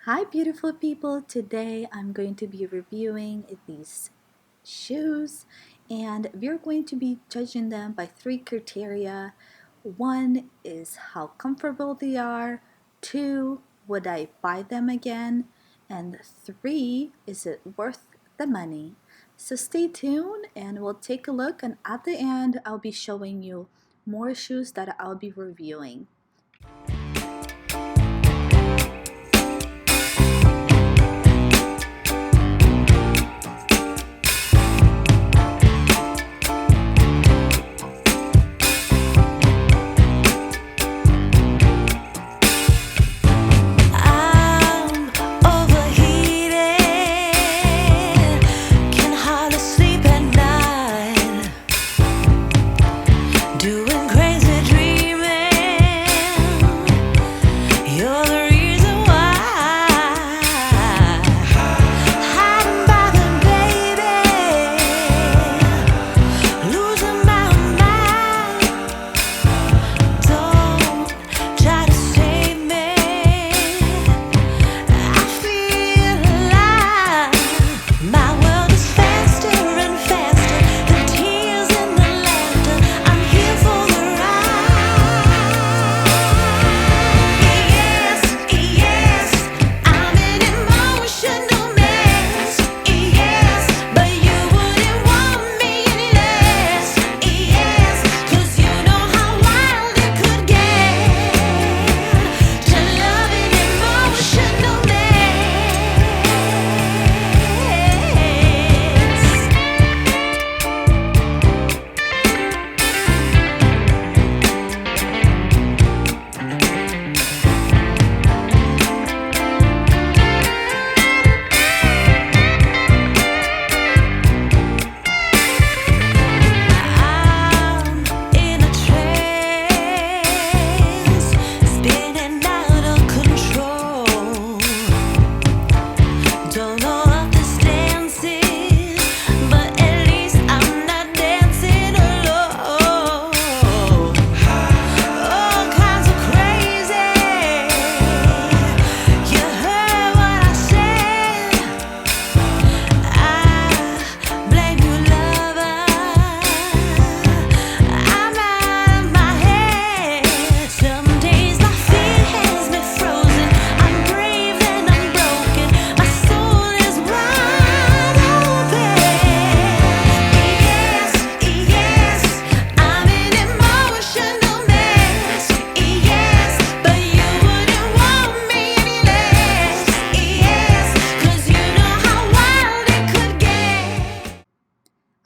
Hi beautiful people, today I'm going to be reviewing these shoes and we're going to be judging them by three criteria. One is how comfortable they are, two, would I buy them again, and three, is it worth the money? So stay tuned and we'll take a look, and at the end I'll be showing you more shoes that I'll be reviewing.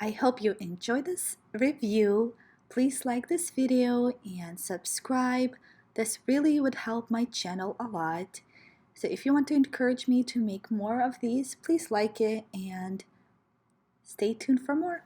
I hope you enjoyed this review. Please like this video and subscribe. This really would help my channel a lot. So if you want to encourage me to make more of these, please like it and stay tuned for more.